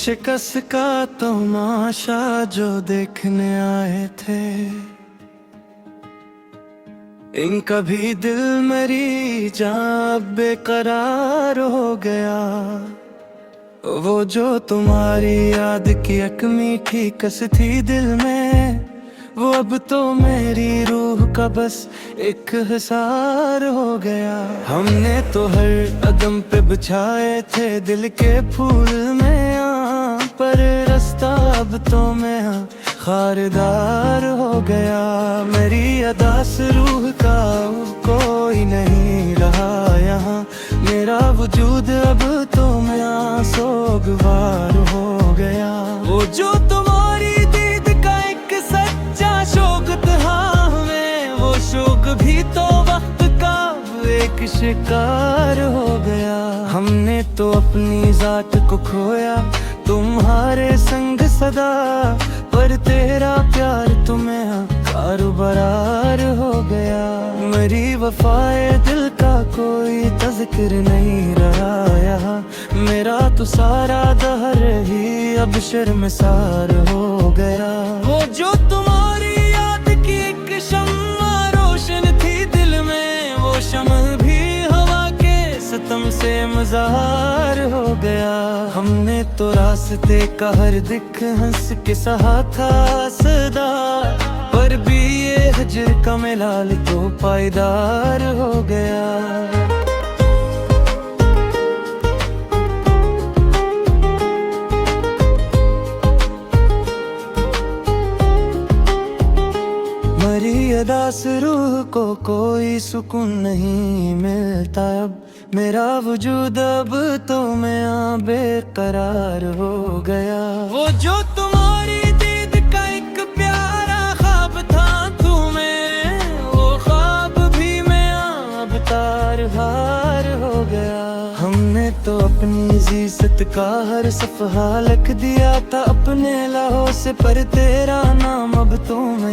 शिकस्त का तमाशा जो देखने आए थे, इनका भी दिल मेरी जान बेकरार हो गया। वो जो तुम्हारी याद की एक मीठी कस थी दिल में, वो अब तो मेरी रूह का बस एक हिसार हो गया। हमने तो हर कदम पे बिछाए थे दिल के फूल में, पर रास्ता अब तो मैं खारदार हो गया। मेरी अदास रूह का कोई नहीं रहा यहाँ, मेरा वजूद अब तो मैं सोगवार हो गया। वो जो तुम्हारी दीद का एक सच्चा शौक था हमें, वो शौक भी तो वक्त का एक शिकार हो गया। हमने तो अपनी जात को खोया तुम्हारे संग सदा, पर तेरा प्यार तुम्हें कारोबार हो गया। मेरी वफाए दिल का कोई तज़किर नहीं रहा यहाँ, मेरा तो सारा दहर ही अब शर्मसार हो गया। वो जो तुम्हारी याद की एक शम्मा रोशन थी दिल में, वो शम्मा भी हवा के सितम से मज़ार हो गया। हमने तो रास्ते का हर दिख हंस के सहा था सदा, पर भी ये हजर का मिलाल तो पायदार हो गया। मेरी अदास रूह को कोई सुकून नहीं मिलता अब, मेरा वजूद अब तो मैं बेकरार हो गया। वो जो तुम्हारी दीद का एक प्यारा ख्वाब था तुम्हें, वो ख्वाब भी मैं अब तार हार हो गया। हमने तो अपनी जीसत का हर सफ़हा लिख दिया था अपने लहू से, पर तेरा नाम अब तो मैं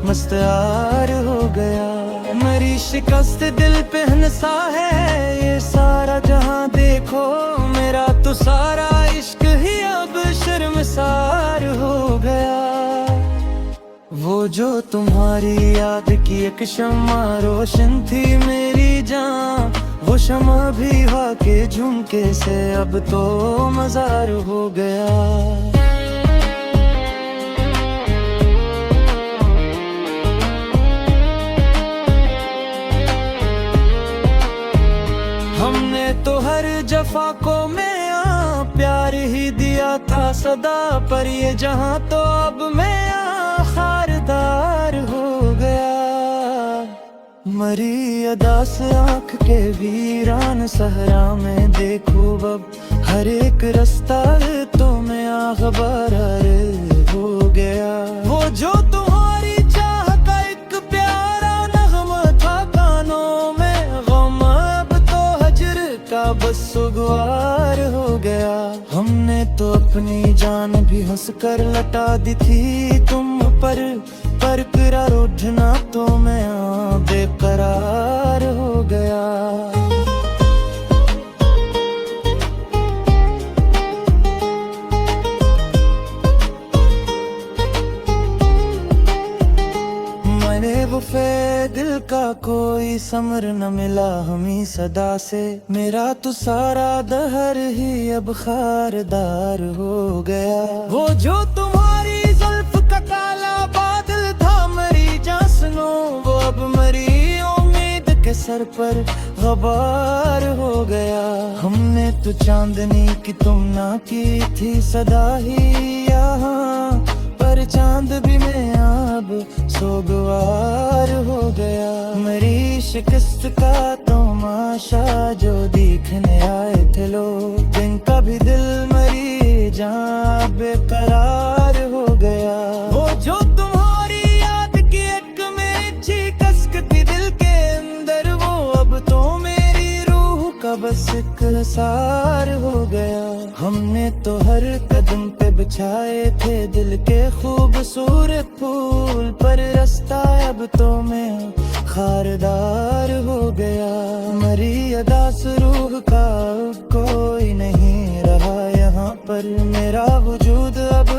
मस्तार हो गया। मेरी शिकस्त दिल पे हंसा है ये सारा जहां देखो, मेरा तो सारा इश्क ही अब शर्मसार हो गया। वो जो तुम्हारी याद की एक शम्मा रोशन थी मेरी जान, वो शम्मा भी हवा के झुमके से अब तो मजार हो गया। हमने तो हर जफा को मैं प्यार ही दिया था सदा, पर ये जहां तो अब मैं खारदार हो गया। मरी अदास आँख के वीरान सहरा में देखो अब, हर एक रास्ता तो मैं खबर हो गया। वो जो तुम्हारी चाह का एक प्यारा नगमा था कानों में, गम अब तो हजर का बस सुगवार हो गया। हमने तो अपनी जान भी हंस कर लटा दी थी तुम पर करार उठना तो मैं बेकरार हो गया। मैंने वफे दिल का कोई समर न मिला हमी सदा से, मेरा तो सारा दहर ही अब खारदार हो गया। वो जो तुम्हारी जुल्फ का काला बादल था मरी जासनो, वो अब मरी उम्मीद के सर पर गबार हो गया। हमने तो चांदनी की तुम ना की थी सदा ही यहाँ, पर चांद भी मैं अब सोगवार हो गया। मेरी शिकस्त का तमाशा जो देखने आए थे लोग, जिनका भी दिल मेरी जान बेकरार हो गया। वो जो तुम्हारी याद की एक मीठी कसक थी दिल के अंदर, वो अब तो मेरी रूह का बस एक सार हो गया। हमने तो हर कदम पे बिछाए थे दिल के खूबसूरत फूल, पर रास्ता अब तो मैं खारदार हो गया। मरी अदास रूह का कोई नहीं रहा यहाँ, पर मेरा वजूद अब